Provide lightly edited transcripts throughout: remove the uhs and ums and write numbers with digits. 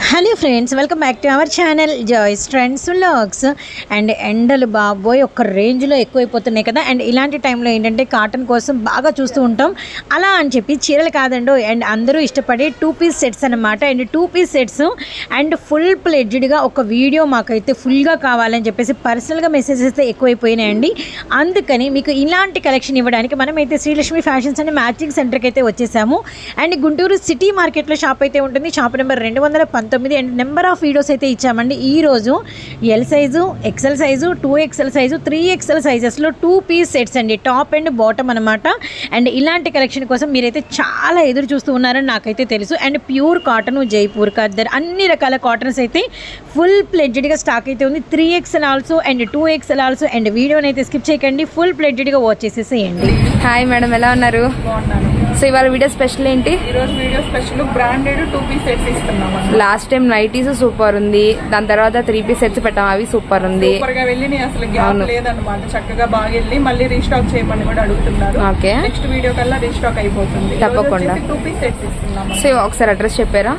Hello friends, welcome back to our channel Joys Trends Vlogs. And ఎండలు బాబోయ్ ఒక రేంజ్లో ఎక్కువైపోతున్నాయి కదా. అండ్ ఇలాంటి టైంలో ఏంటంటే కాటన్ కోసం బాగా చూస్తూ ఉంటాం. అలా అని చెప్పి చీరలు కాదండో, అండ్ అందరూ ఇష్టపడే 2 పీస్ సెట్స్ అనమాట. And 2 piece sets and full ప్లెడ్జ్డ్గా ఒక వీడియో మాకైతే ఫుల్గా కావాలని చెప్పేసి పర్సనల్గా మెసేజెస్ అయితే ఎక్కువైపోయినాయండి. అందుకని మీకు ఇలాంటి కలెక్షన్ ఇవ్వడానికి మనమైతే శ్రీలక్ష్మి ఫ్యాషన్స్ అనే మ్యాచింగ్ సెంటర్కి అయితే వచ్చేసాము. అండ్ గుంటూరు సిటీ మార్కెట్లో షాప్ అయితే ఉంటుంది. Shop number 219. And number of videos అయితే ఇచ్చామండి. ఈరోజు L size, XL size, 2XL size, 3XL సైజెస్లో 2 పీస్ సెట్స్ అండి, టాప్ అండ్ బాటమ్ అనమాట. అండ్ ఇలాంటి కలెక్షన్ కోసం మీరైతే చాలా ఎదురు చూస్తూ ఉన్నారని నాకైతే తెలుసు. And pure cotton, Jaipur khaddar, అన్ని రకాల కాటన్స్ అయితే ఫుల్ ప్లెడ్జ్డ్గా స్టాక్ అయితే ఉంది. 3XL also and 2XL also. And వీడియోని అయితే స్కిప్ చేయకండి, ఫుల్ ప్లెడ్జ్డ్గా వాచ్ చేసేసేయండి. హాయ్ మేడం, ఎలా ఉన్నారు? బాగున్నాను. సో ఇవాళ వీడియో స్పెషల్ ఏంటి? ఈరోజు video special branded 2 piece sets ఇస్తున్నాము. లాస్ట్ టైం నైటీస్ సూపర్ ఉంది, దాని తర్వాత 3 పీస్ సెట్స్ పెట్టాం, అవి సూపర్ ఉంది. సూపర్ గా వెళ్ళి అసలు గ్యాప్ లేదన్నమాట, చక్కగా బాగా వెళ్ళి మళ్ళీ రీస్టాక్ చేయమని కూడా అడుగుతున్నారు. ఓకే, నెక్స్ట్ వీడియో కల్లా రీస్టాక్ అయిపోతుంది. తప్పకుండా 2 పీస్ సెట్స్ ఇస్తున్నాము. సో ఒకసారి అడ్రస్ చెప్పారా?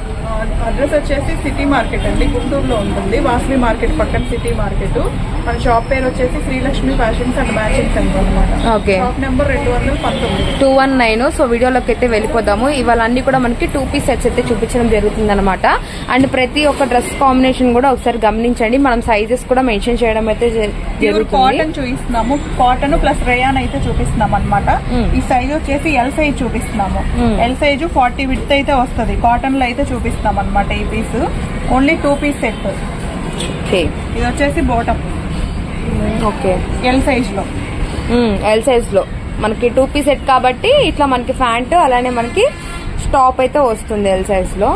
అడ్రస్ వచ్చేసి సిటీ మార్కెట్ అండి, గుంటూరులో ఉంటుంది. వాసవి మార్కెట్ పక్కన సిటీ మార్కెట్. మన షాప్ పేరు వచ్చేసి Srilakshmi fashions and matching centre అనమాట. Okay, shop number 219. 219. సో వీడియోలోకి అయితే వెళ్ళిపోదాము. ఇవాళ అన్ని కూడా మనకి 2 పీస్ సెట్స్ అయితే చూపించడం జరుగుతుంది అనమాట. అండ్ ప్రతి ఒక్క డ్రెస్ కాంబినేషన్ కూడా ఒకసారి గమనించండి. మనం సైజెస్ కూడా మెన్షన్ చేయడం అయితే జరుగుతుంది. కాటన్ చూపిస్తున్నాము, కాటన్ ప్లస్ రేయాన్ అయితే చూపిస్తున్నాం అనమాట. ఈ సైజ్ వచ్చేసి ఎల్ సైజ్ చూపిస్తున్నాము. ఎల్ సైజ్ 40 విడ్త్ అయితే వస్తుంది. కాటన్ లో అయితే చూపిస్తున్నాం అనమాట. ఈ పీస్ ఓన్లీ 2 పీస్ సెట్. ఇది వచ్చేసి బాటమ్. ఓకే, ఎల్ సైజ్ లో. ఎల్ సైజ్ లో మనకి 2 పీస్ సెట్ కాబట్టి ఇట్లా మనకి ప్యాంట్ అలానే మనకి టాప్ అయితే వస్తుంది ఎల్ సైజ్ లో.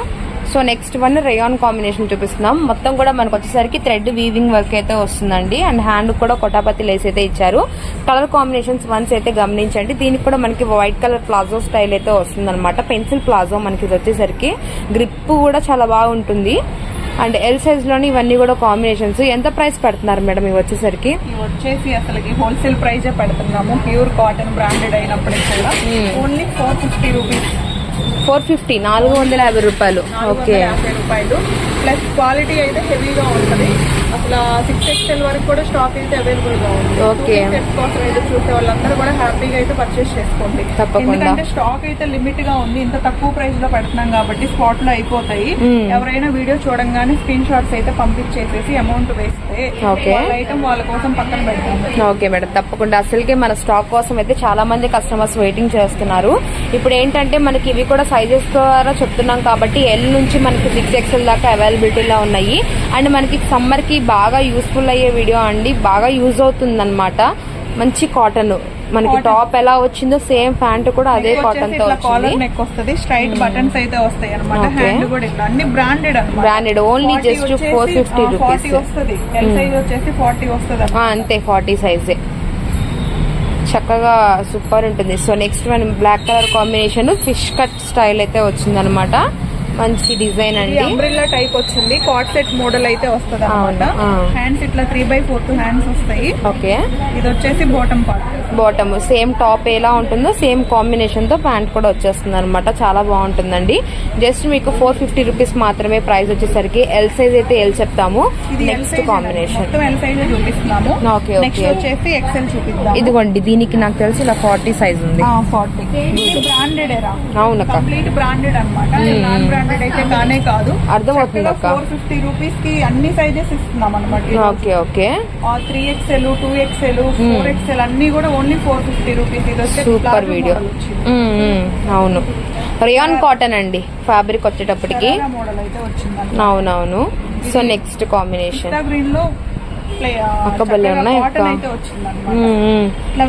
So next one rayon combination చూపిస్తున్నాం. మొత్తం కూడా మనకు వచ్చేసరికి థ్రెడ్ వీవింగ్ వర్క్ అయితే వస్తుందండి. అండ్ హ్యాండ్ కూడా కొటాపతి లేస్ అయితే ఇచ్చారు. కలర్ కాంబినేషన్స్ వన్స్ అయితే గమనించండి. దీనికి కూడా మనకి వైట్ కలర్ ప్లాజో స్టైల్ అయితే వస్తుంది అనమాట. పెన్సిల్ ప్లాజో మనకి ఇది వచ్చేసరికి గ్రిప్ కూడా చాలా బాగుంటుంది. అండ్ ఎల్ సైజ్ లోని ఇవన్నీ కూడా కాంబినేషన్స్. ఎంత ప్రైస్ పెడుతున్నారు మేడం ఇవి వచ్చేసరికి? ఇవి వచ్చేసి అసలు హోల్సేల్ ప్రైజ్ పెడుతున్నాము. ప్యూర్ కాటన్ బ్రాండెడ్ అయినప్పటికీ కూడా ఓన్లీ 450 రూపీస్. 450, 450 రూపాయలు. ఓకే, 450 రూపాయలు. ప్లస్ క్వాలిటీ అయితే హెవీగా ఉంటుంది. అసలు 6XL వరకు కూడా స్టాక్ అయితే అవైలబుల్ గా ఉంది. ఓకే, కోసం అయితే చూసే వాళ్ళందరూ కూడా హ్యాపీగా అయితే పర్చేస్ చేసుకోండి. ఎందుకంటే స్టాక్ అయితే లిమిట్ గా ఉంది. ఇంత తక్కువ ప్రైస్ లో పెడుతున్నాం కాబట్టి స్పాట్ లో అయిపోతాయి. ఎవరైనా వీడియో చూడంగానే స్క్రీన్ షాట్స్ అయితే పంపించేసేసి అమౌంట్ వేస్తే ఐటమ్ వాళ్ళ కోసం పక్కన పెడతాం. ఓకే మేడం, తప్పకుండా. అసలుకే మన స్టాక్ కోసం అయితే చాలా మంది కస్టమర్స్ వెయిటింగ్ చేస్తున్నారు. ఇప్పుడు ఏంటంటే మనకి ఇవి కూడా సైజెస్ ద్వారా చెప్తున్నాం కాబట్టి ఎల్ నుంచి మనకి 6XL దాకా అవైలబిలిటీలో ఉన్నాయి. అండ్ మనకి సమ్మర్ కి బాగా యూస్ఫుల్ అయ్యే వీడియో అండి, బాగా యూజ్ అవుతుంది అనమాట. మంచి కాటన్ మనకి టాప్ ఎలా వచ్చిందో సేమ్ ప్యాంట్ కూడా అదే కాటన్ తో వస్తుంది. స్ట్రైట్ బటన్స్ అయితే వస్తాయి అనమాట. హ్యాండ్ కూడా ఇట్లా అన్ని బ్రాండెడ్ అన్నమాట. బ్రాండెడ్ ఓన్లీ జస్ట్ 450 రూపీస్ వస్తుంది. ఎల్ సైజ్ వచ్చేసి 40 వస్తుంది అంతే. 40 సైజే చక్కగా సూపర్ ఉంటుంది. So next one black colour combination fish cut style అయితే వచ్చింది అనమాట. మంచి డిజైన్ అండి. అంబ్రెల్లా టైప్ వచ్చింది. కార్డ్ సెట్ మోడల్ అయితే వస్తుంది అనమాట. హ్యాండ్స్ ఇట్లా 3/4 హ్యాండ్స్ వస్తాయి. ఓకే, ఇది వచ్చేసి bottom part. Bottom same top ఎలా ఉంటుందో సేమ్ కాంబినేషన్ తో ప్యాంట్ కూడా వచ్చేస్తుంది అనమాట. చాలా బాగుంటుందండి. జస్ట్ మీకు 450 రూపీస్ మాత్రమే ప్రైస్ వచ్చేసరికి. ఎల్ సైజ్ అయితే ఎల్ చెప్తాము. నెక్స్ట్ కాంబినేషన్ ఎల్ సైజ్ చూపిస్తున్నాము. ఓకే, నెక్స్ట్ వచ్చేసి XL చూపిద్దాం. ఇదిగోండి, దీనికి నాకు తెలిసి ఇలా 40 సైజ్ ఉంది. 40 బ్రాండెడ్. అవును, కంప్లీట్ బ్రాండెడ్ అనమాట. నాన్ బ్రాండెడ్ అయితే కానే కాదు. అర్థమవుతుంది అక్క. 450 రూపీస్ కి అన్ని సైజెస్ ఇస్తున్నాం అనమాట. Okay okay, 3XL, 2XL, 4XL అన్ని కూడా ఓన్లీ 450 రూపీస్. ఇది వచ్చే సూపర్ వీడియో. అవును, రేయాన్ కాటన్ అండి ఫ్యాబ్రిక్ వచ్చేటప్పటికి. మోడల్ అయితే వచ్చింది. అవునవును. సో నెక్స్ట్ కాంబినేషన్ గ్రీన్ లో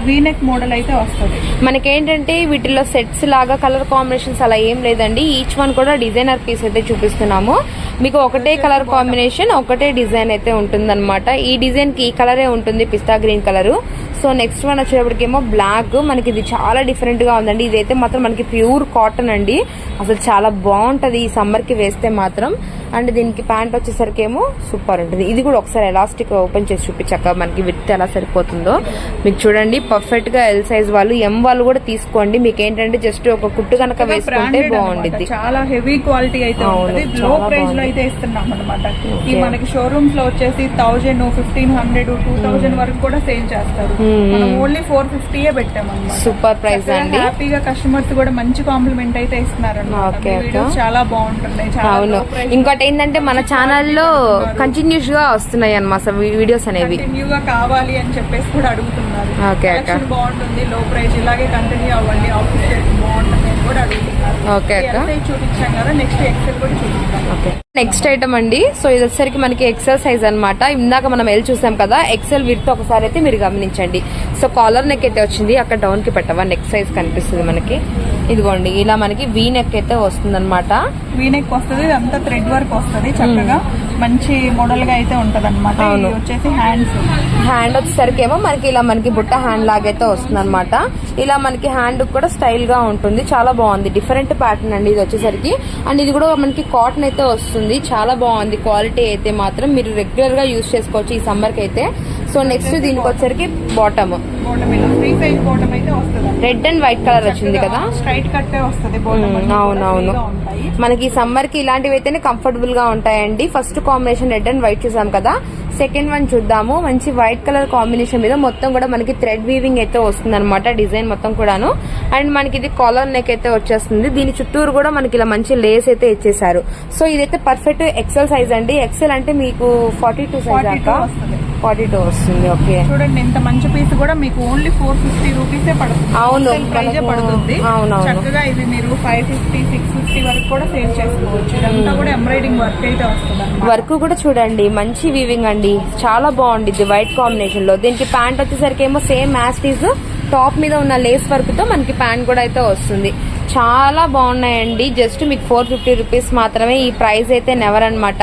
వీనెక్ మోడల్ అయితే వస్తుంది. మనకేంటంటే వీటిలో సెట్స్ లాగా కలర్ కాంబినేషన్స్ అలా ఏం లేదండి. ఈచ్ వన్ కూడా డిజైనర్ పీస్ అయితే చూపిస్తున్నాము. మీకు ఒకటే కలర్ కాంబినేషన్, ఒకటే డిజైన్ అయితే ఉంటుందన్నమాట. ఈ డిజైన్ కి ఈ కలరే ఉంటుంది, పిస్తా green colour. So next one వచ్చేటప్పటికేమో బ్లాక్. మనకి ఇది చాలా డిఫరెంట్ గా ఉందండి. ఇదైతే మాత్రం మనకి ప్యూర్ కాటన్ అండి. అసలు చాలా బాగుంటది ఈ సమ్మర్ కి వేస్తే మాత్రం. అండ్ దీనికి ప్యాంట్ వచ్చేసరికి ఏమో సూపర్ ఉంటుంది. ఇది కూడా ఒకసారి ఎలాస్టిక్ ఓపెన్ చేసి చూపించాక మనకి విత్ ఎలా సరిపోతుందో మీకు చూడండి. పర్ఫెక్ట్ గా ఎల్ సైజ్ వాళ్ళు ఎం వాళ్ళు కూడా తీసుకోండి. మీకు ఏంటంటే జస్ట్ ఒక కుట్టు కనుక వేసుకుంటే బాగుంటుంది. చాలా హెవీ క్వాలిటీ అయితే ఉంటుంది. లో ప్రైస్ లో అయితే ఇస్తున్నాం అనమాట. ఈ మనకి షోరూమ్స్ లో వచ్చేసి 1000, 1500, 2000 వరకు కూడా సేల్ చేస్తారు. మనం ఓన్లీ 450 పెట్టామన్నమాట. సూపర్ ప్రైస్ అండి. హ్యాపీగా కస్టమర్స్ కూడా మంచి కాంప్లిమెంట్ అయితే ఇస్తున్నారు. చాలా బాగుంటుంది. అవును. ఇంకోటి ఏంటంటే మన ఛానల్లో కంటిన్యూస్ గా వస్తున్నాయి అన్నమాట వీడియోస్ అనేవి. కంటిన్యూ గా కావాలి అని చెప్పేసి కూడా అడుగుతున్నారు. కలెక్షన్ బాగుంటుంది, లో ప్రైస్ ఇలాగే కంటిన్యూ అవ్వండి, ఆఫీస్ బాగుంటుంది అని కూడా అడుగుతున్నారు. చూపించాం కదా, నెక్స్ట్ ఎక్సెల్ కూడా చూపిస్తాం. నెక్స్ట్ ఐటమ్ అండి. సో ఇది వచ్చేసరికి మనకి ఎక్సెల్ సైజ్ అనమాట. ఇందాక మనం ఎల్ చూసాం కదా, ఎక్సెల్ విత్ ఒకసారి అయితే మీరు గమనించండి. సో కాలర్ నెక్ అయితే వచ్చింది, అక్కడ డౌన్ కి పెట్టవా నెక్ సైజ్ కనిపిస్తుంది మనకి. ఇదిగోండి ఇలా మనకి వీ నెక్ అయితే వస్తుంది అనమాట. వీ నెక్ వస్తుంది, అంతా థ్రెడ్ వర్క్ వస్తుంది, చక్కగా మంచి మోడల్ గా అయితే ఉంటది అనమాట. వచ్చేసి హ్యాండ్ వచ్చేసరికి ఏమో మనకి ఇలా మనకి బుట్ట హ్యాండ్ లాగైతే వస్తుంది అనమాట. ఇలా మనకి హ్యాండ్ కూడా స్టైల్ గా ఉంటుంది, చాలా బాగుంది. డిఫరెంట్ ప్యాటర్న్ అండి ఇది వచ్చేసరికి. అండ్ ఇది కూడా మనకి కాటన్ అయితే వస్తుంది, చాలా బాగుంది. క్వాలిటీ అయితే మాత్రం మీరు రెగ్యులర్ గా యూజ్ చేసుకోవచ్చు ఈ సమ్మర్ కి అయితే. సో నెక్స్ట్ దీనికి వచ్చేసరికి bottom red and white colour వచ్చింది కదా, స్ట్రైట్ కట్ వస్తుంది. అవునవును. మనకి సమ్మర్ కి ఇలాంటివి అయితేనే కంఫర్టబుల్ గా ఉంటాయండి. First combination red and white చూసాం కదా, సెకండ్ వన్ చూద్దాము. మంచి వైట్ కలర్ కాంబినేషన్ మీద మొత్తం కూడా మనకి థ్రెడ్ వీవింగ్ అయితే వస్తుంది అనమాట, డిజైన్ మొత్తం కూడాను. అండ్ మనకి ఇది కాలర్ నెక్ అయితే వచ్చేస్తుంది. దీని చుట్టూరు కూడా మనకి ఇలా మంచి లేస్ అయితే ఇచ్చేసారు. సో ఇదైతే పర్ఫెక్ట్ ఎక్సెల్ సైజ్ అండి. ఎక్సెల్ అంటే మీకు 42 సైజ్ దాకా 42 వస్తుంది. ఓకే చూడండి, ఇంత మంచి పీస్ కూడా మీకు ఓన్లీ 450 రూపీసే పడుతుంది. అవును పడుతుంది. చక్కగా ఇది మీరు 550, 650 వరకు కూడా సేల్ చేసుకోవచ్చు. ఇదంతా కూడా ఎంబ్రాయిడింగ్ వర్క్ అయితే వస్తుంది. వర్క్ కూడా చూడండి మంచి వీవింగ్ అండి, చాలా బాగుంది వైట్ కాంబినేషన్ లో. దీనికి ప్యాంట్ వచ్చేసరికి ఏమో సేమ్ యాస్టీస్ టాప్ మీద ఉన్న లేస్ వర్క్ తో మనకి ప్యాంట్ కూడా అయితే వస్తుంది. చాలా బాగున్నాయండి. జస్ట్ మీకు 450 రూపీస్ మాత్రమే. ఈ ప్రైస్ అయితే నెవర్ అనమాట.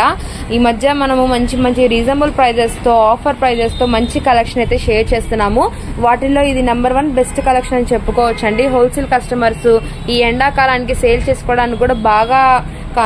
ఈ మధ్య మనము మంచి మంచి రీజనబుల్ ప్రైజెస్ తో, ఆఫర్ ప్రైజెస్ తో మంచి కలెక్షన్ అయితే షేర్ చేస్తున్నాము. వాటిల్లో ఇది నెంబర్ 1 బెస్ట్ కలెక్షన్ అని చెప్పుకోవచ్చు అండి. హోల్సేల్ కస్టమర్స్ ఈ ఎండాకాలానికి సేల్ చేసుకోవడానికి కూడా బాగా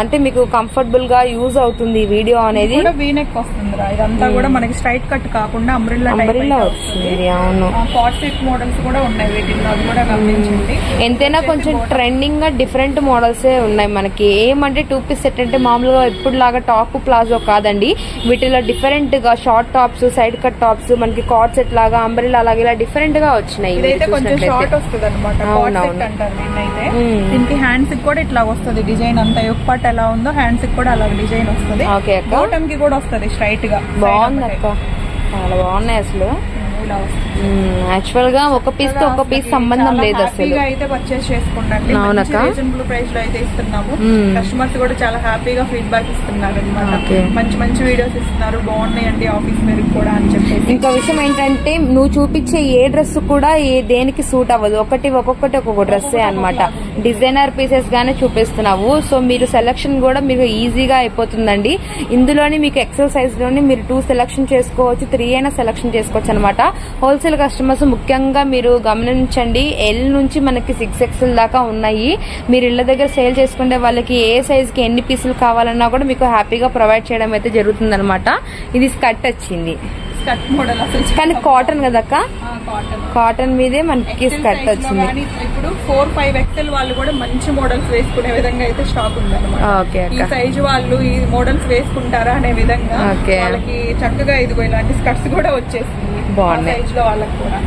అంటే మీకు కంఫర్టబుల్ గా యూజ్ అవుతుంది ఈ వీడియో అనేది. వీనెక్ వస్తుంది, ఇదంతా కూడా మనకి స్ట్రైట్ కట్ కాకుండా అంబ్రెల్లా వస్తుంది. అవును, పార్ట్ మోడల్స్ కూడా ఉన్నాయి వీటిల్లో, అది కూడా గమనించండి. ఎంతైనా కొంచెం ట్రెండింగ్ గా డిఫరెంట్ మోడల్స్ ఉన్నాయి మనకి. ఏమంటే 2 పీస్ సెట్ అంటే మామూలుగా ఎప్పుడు లాగా టాప్ ప్లాజో కాదండి. వీటిలో డిఫరెంట్ గా short tops, side cut tops, మనకి కార్డ్ సెట్ లాగా, అంబ్రెల్లా లాగా ఇలా డిఫరెంట్ గా వచ్చినాయి. కొంచెం షార్ట్ వస్తుంది అనమాట, దీనికి హ్యాండ్స్ కూడా ఇట్లా వస్తుంది డిజైన్ అంతా. పార్ట్ ఎలా ఉందో హ్యాండ్స్ కూడా అలా డిజైన్ వస్తుంది. బాటమ్ కి కూడా వస్తుంది స్ట్రైట్ గా. బాగుంది అక్క, చాలా బాగున్నాయి అసలు. యాక్చువల్ గా ఒక పీస్ తో ఒక పీస్ సంబంధం లేదు అసలు. అయితే పర్చేస్ చేసుకోండి, రీజనబుల్ ప్రైస్ లో అయితే ఇస్తున్నాము. కస్టమర్స్ కూడా చాలా హ్యాపీగా ఫీడ్బ్యాక్ ఇస్తున్నారు అనమాట. మంచి మంచి వీడియోస్ ఇస్తున్నారు, బాగున్నాయండి ఆఫీస్ మీరు కూడా అని చెప్పేసి. ఇంకో విషయం ఏంటంటే నువ్వు చూపించే ఏ డ్రెస్ కూడా దేనికి సూట్ అవ్వదు, ఒక్కొక్కటి ఒక్కొక్క డ్రెస్ అనమాట. డిజైనర్ పీసెస్ గానే చూపిస్తున్నావు. సో మీరు సెలక్షన్ కూడా మీకు ఈజీగా అయిపోతుందండి. ఇందులోని మీకు ఎక్సెల్ సైజ్ లోని మీరు 2 సెలక్షన్ చేసుకోవచ్చు, 3 అయినా సెలక్షన్ చేసుకోవచ్చు అనమాట. హోల్సేల్ కస్టమర్స్ ముఖ్యంగా మీరు గమనించండి, ఎల్ నుంచి మనకి 6XL దాకా ఉన్నాయి. మీరు ఇళ్ల దగ్గర సేల్ చేసుకుంటే వాళ్ళకి ఏ సైజ్ కి ఎన్ని పీసులు కావాలన్నా కూడా మీకు హ్యాపీగా ప్రొవైడ్ చేయడం అయితే జరుగుతుంది అనమాట. ఇది స్కర్ట్ వచ్చింది, స్కర్ట్ మోడల్ అసలు కానీ కాటన్ కదక్క, కాటన్ మీదే మనకి స్కర్ట్ వచ్చింది. ఇప్పుడు 4-5 XL వాళ్ళు కూడా మంచి మోడల్స్ వేసుకునే విధంగా అయితే స్టాక్ ఉంది అనమాట. ఈ సైజ్ వాళ్ళు ఈ మోడల్స్ వేసుకుంటారా అనే విధంగా వాళ్ళకి చక్కగా ఇదిగో ఇలాంటి స్కర్ట్స్ కూడా వచ్చేసింది. బాగున్నాయి సైజ్ లో వాళ్ళకి కూడా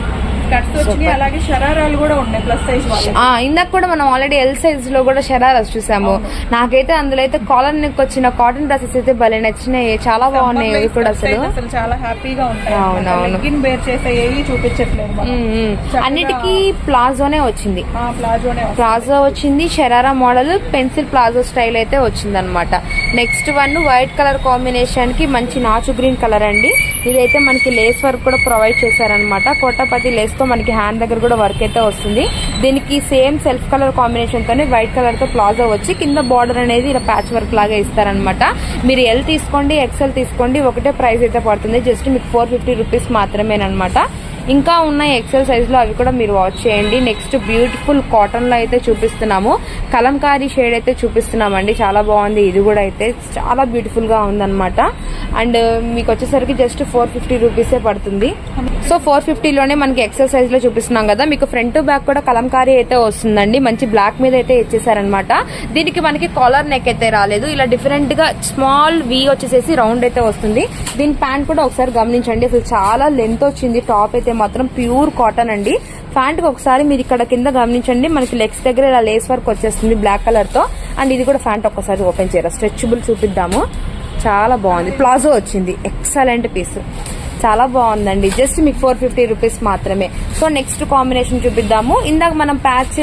స్కర్ట్స్ వచ్చినాయి. అలాగే షరారాలు కూడా ఉన్నాయి ప్లస్ సైజ్ వాళ్ళు. ఇందాక కూడా మనం ఆల్రెడీ ఎల్ సైజ్ లో కూడా షరారాస్ చూసాము. నాకైతే అందులో అయితే కాలర్ నెక్ వచ్చిన కాటన్ డ్రెస్సెస్ అయితే భలే నచ్చినాయి, చాలా బాగున్నాయి ఇవి కూడా అసలు. చాలా హ్యాపీగా ఉంటాయి. అవునవును, బేర్ చేసే ఏవి చూపించట్లేదు, అన్నిటికీ ప్లాజోనే వచ్చింది. ప్లాజో వచ్చింది, sharara model pencil palazzo style అయితే వచ్చింది అనమాట. Next one white colour combination కి మంచి నాచు గ్రీన్ కలర్ అండి. ఇదైతే మనకి లేస్ వర్క్ కూడా ప్రొవైడ్ చేశారనమాట. కోటపతి లేస్ తో మనకి హ్యాండ్ దగ్గర కూడా వర్క్ అయితే వస్తుంది. దీనికి సేమ్ సెల్ఫ్ కలర్ కాంబినేషన్ తోనే వైట్ కలర్ తో ప్లాజో వచ్చి కింద బార్డర్ అనేది ఇలా ప్యాచ్ వర్క్ లాగా ఇస్తారనమాట. మీరు ఎల్ తీసుకోండి, ఎక్సెల్ తీసుకోండి, ఒకటే ప్రైస్ అయితే పడుతుంది. జస్ట్ మీకు 450 రూపీస్ మాత్రమేనమాట. ఇంకా ఉన్నాయి ఎక్సెల్ సైజ్ లో, అవి కూడా మీరు వాచ్ చేయండి. నెక్స్ట్ బ్యూటిఫుల్ కాటన్ లో అయితే చూపిస్తున్నాము, కలంకారీ షేడ్ అయితే చూపిస్తున్నామండి. చాలా బాగుంది, ఇది కూడా అయితే చాలా బ్యూటిఫుల్ గా ఉందన్నమాట. అండ్ మీకు వచ్చేసరికి జస్ట్ 450 రూపీసే పడుతుంది. సో 450 లోనే మనకి ఎక్సెల్ సైజ్ లో చూపిస్తున్నాం కదా. మీకు ఫ్రంట్ టు బ్యాక్ కూడా కలంకారీ అయితే వస్తుందండి, మంచి బ్లాక్ మీద అయితే ఇచ్చేసారనమాట. దీనికి మనకి కాలర్ నెక్ అయితే రాలేదు, ఇలా డిఫరెంట్ గా స్మాల్ వి వచ్చేసేసి రౌండ్ అయితే వస్తుంది. దీని ప్యాంట్ కూడా ఒకసారి గమనించండి, అసలు చాలా లెంత్ వచ్చింది. టాప్ అయితే మాత్రం ప్యూర్ కాటన్ అండి. ప్యాంట్ కి ఒకసారి మీరు ఇక్కడ కింద గమనించండి, మనకి లెగ్స్ దగ్గర ఇలా లేస్ వర్క్ వచ్చేస్తుంది బ్లాక్ కలర్ తో. అండ్ ఇది కూడా ప్యాంట్ ఒక్కసారి ఓపెన్ చేయరా, స్ట్రెచబుల్ చూపిద్దాము. చాలా బాగుంది, ప్లాజో వచ్చింది, ఎక్సలెంట్ పీస్, చాలా బాగుందండి. జస్ట్ మీకు 450 రూపీస్ మాత్రమే. సో నెక్స్ట్ కాంబినేషన్ చూపిద్దాము. ఇందాక మనం ప్యాచ్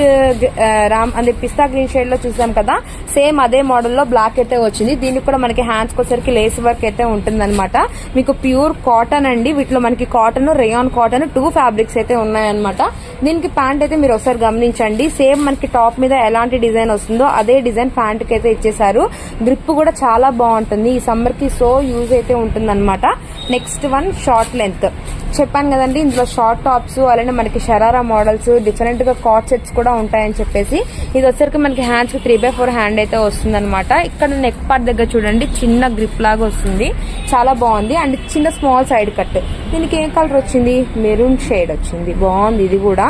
రామ్ అంటే పిస్తా గ్రీన్ షేడ్ లో చూసాం కదా, సేమ్ అదే మోడల్ లో బ్లాక్ అయితే వచ్చింది. దీనికి కూడా మనకి హ్యాండ్స్ వచ్చేసరికి లేస్ వర్క్ అయితే ఉంటుందన్నమాట. మీకు ప్యూర్ కాటన్ అండి, వీటిలో మనకి కాటన్, రేయాన్ కాటన్ 2 ఫ్యాబ్రిక్స్ అయితే ఉన్నాయన్నమాట. దీనికి ప్యాంట్ అయితే మీరు ఒకసారి గమనించండి, సేమ్ మనకి టాప్ మీద ఎలాంటి డిజైన్ వస్తుందో అదే డిజైన్ ప్యాంట్ కి అయితే ఇచ్చేసారు. గ్రిప్ కూడా చాలా బాగుంటుంది, ఈ సమ్మర్ కి సో యూజ్ అయితే ఉంటుందన్నమాట. నెక్స్ట్ వన్ షార్ట్ లెంత్ చెప్పాను కదండి, ఇందులో షార్ట్ టాప్స్ అలానే మనకి షరారా మోడల్స్, డిఫరెంట్ గా కాట్ సెట్స్ కూడా ఉంటాయని చెప్పేసి. ఇది వచ్చరికి మనకి హ్యాండ్స్ కి 3/4 హ్యాండ్ అయితే వస్తుంది అనమాట. ఇక్కడ నెక్ పార్ట్ దగ్గర చూడండి, చిన్న గ్రిప్ లాగా వస్తుంది, చాలా బాగుంది. అండ్ చిన్న స్మాల్ సైడ్ కట్. దీనికి ఏం కలర్ వచ్చింది, మెరూన్ షేడ్ వచ్చింది, బాగుంది. ఇది కూడా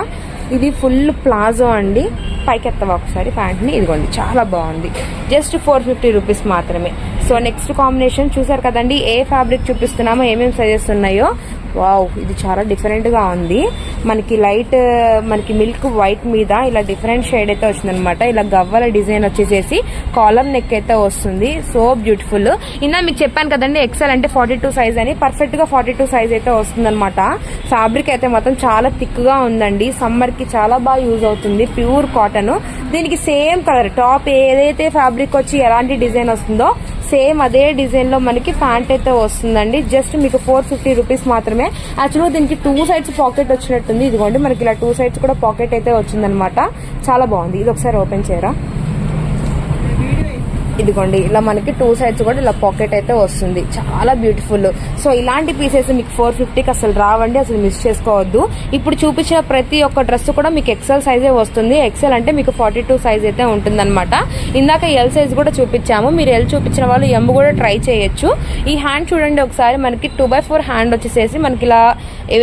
ఇది ఫుల్ ప్లాజో అండి, పైకెత్తవా ఒకసారి ప్యాంట్ ని, ఇదిగోండి చాలా బాగుంది. జస్ట్ 450 రూపీస్ మాత్రమే. సో నెక్స్ట్ కాంబినేషన్ చూసారు కదండి, ఏ ఫ్యాబ్రిక్ చూపిస్తున్నామో, ఏమేమి సజెస్ట్ ఉన్నాయో. వావ్, ఇది చాలా డిఫరెంట్ గా ఉంది. మనకి లైట్ మనకి మిల్క్ వైట్ మీద ఇలా డిఫరెంట్ షేడ్ అయితే వచ్చిందనమాట. ఇలా గవ్వల డిజైన్ వచ్చేసేసి కాలర్ నెక్ అయితే వస్తుంది, సో బ్యూటిఫుల్. ఇందా మీకు చెప్పాను కదండి ఎక్సెల్ అంటే 42 సైజ్ అని, పర్ఫెక్ట్ గా 42 సైజ్ అయితే వస్తుంది అనమాట. ఫ్యాబ్రిక్ అయితే మొత్తం చాలా థిక్ గా ఉందండి, సమ్మర్ కి చాలా బాగా యూజ్ అవుతుంది. ప్యూర్ కాటన్, దీనికి సేమ్ కలర్ టాప్ ఏదైతే ఫ్యాబ్రిక్ వచ్చి ఎలాంటి డిజైన్ వస్తుందో సేమ్ అదే డిజైన్ లో మనకి ప్యాంట్ అయితే వస్తుందండి. జస్ట్ మీకు 450 రూపీస్ మాత్రమే. యాక్చువల్గా దీనికి 2 సైడ్స్ పాకెట్ వచ్చినట్టుంది, ఇదిగోండి మనకి ఇలా 2 సైడ్స్ కూడా పాకెట్ అయితే వచ్చిందనమాట. చాలా బాగుంది. ఇది ఒకసారి ఓపెన్ చేయరా, ఇదిగోండి ఇలా మనకి 2 సైడ్స్ కూడా ఇలా పాకెట్ అయితే వస్తుంది, చాలా బ్యూటిఫుల్. సో ఇలాంటి పీసెస్ మీకు 450కి అసలు రావండి, అసలు మిస్ చేసుకోవద్దు. ఇప్పుడు చూపించిన ప్రతి ఒక్క డ్రెస్ కూడా మీకు ఎక్సెల్ సైజే వస్తుంది. ఎక్సెల్ అంటే మీకు 42 సైజ్ అయితే ఉంటుందన్నమాట. ఇందాక ఎల్ సైజ్ కూడా చూపించాము, మీరు ఎల్ చూపించిన వాళ్ళు ఎమ్ కూడా ట్రై చేయొచ్చు. ఈ హ్యాండ్ చూడండి ఒకసారి, మనకి 2/4 హ్యాండ్ వచ్చేసేసి మనకి ఇలా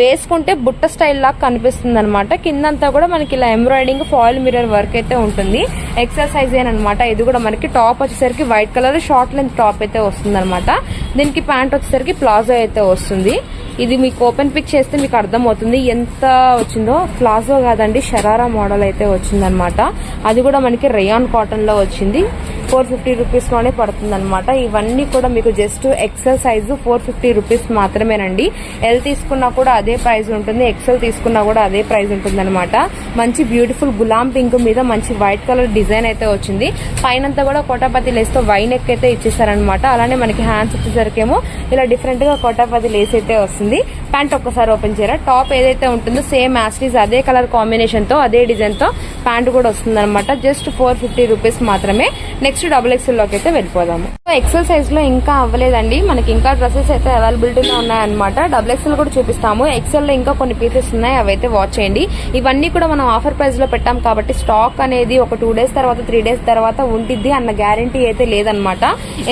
వేసుకుంటే బుట్ట స్టైల్ లాగా కనిపిస్తుంది అనమాట. కిందంతా కూడా మనకి ఇలా ఎంబ్రాయిడింగ్ ఫాయిల్ మిర్రర్ వర్క్ అయితే ఉంటుంది. ఎక్సెల్ సైజ్ అనమాట. ఇది కూడా మనకి టాప్ వచ్చేసరికి white colour short length top అయితే వస్తుంది అనమాట. దీనికి ప్యాంట్ వచ్చేసరికి ప్లాజో అయితే వస్తుంది. ఇది మీకు ఓపెన్ పిక్ చేస్తే మీకు అర్థమవుతుంది ఎంత వచ్చిందో. ప్లాజో కాదండి, షరారా మోడల్ అయితే వచ్చిందనమాట. అది కూడా మనకి రేయాన్ కాటన్ లో వచ్చింది. 450 రూపీస్ లోనే పడుతుంది అనమాట. ఇవన్నీ కూడా మీకు జస్ట్ ఎక్సెల్ సైజు 450 రూపీస్ మాత్రమేనండి. ఎల్ తీసుకున్నా కూడా అదే ప్రైస్ ఉంటుంది, ఎక్సెల్ తీసుకున్నా కూడా అదే ప్రైస్ ఉంటుంది అనమాట. మంచి బ్యూటిఫుల్ గులాం పింక్ మీద మంచి వైట్ కలర్ డిజైన్ అయితే వచ్చింది. పైనంతా కూడా కోటాపతి లేస్ తో వై నెక్ అయితే ఇచ్చేసారనమాట. అలానే మనకి హ్యాండ్స్ వచ్చేసరికేమో ఇలా డిఫరెంట్ గా కోటాపతి లేస్ అయితే వస్తుంది. ప్యాంట్ ఒక్కసారి ఓపెన్ చేయరా, టాప్ ఏదైతే ఉంటుందో సేమ్ యాస్టీస్ అదే కలర్ కాంబినేషన్ తో అదే డిజైన్ తో ప్యాంట్ కూడా వస్తుంది అనమాట. జస్ట్ 450 రూపీస్ మాత్రమే. నెక్స్ట్ XXL లోకి అయితే వెళ్ళిపోదాము. ఎక్సెల్ సైజ్ లో ఇంకా అవ్వలేదండి, మనకి ఇంకా డ్రెస్సెస్ అయితే అవైలబిలిటీలో ఉన్నాయన్నమాట. XXL కూడా చూపిస్తాము. ఎక్సెల్ లో ఇంకా కొన్ని పీసెస్ ఉన్నాయి, అవైతే వాచ్ చేయండి. ఇవన్నీ కూడా మనం ఆఫర్ ప్రైస్ లో పెట్టాం కాబట్టి స్టాక్ అనేది ఒక 2 డేస్ తర్వాత 3 డేస్ తర్వాత ఉంటుంది అన్న గ్యారంటీ అయితే లేదనమాట.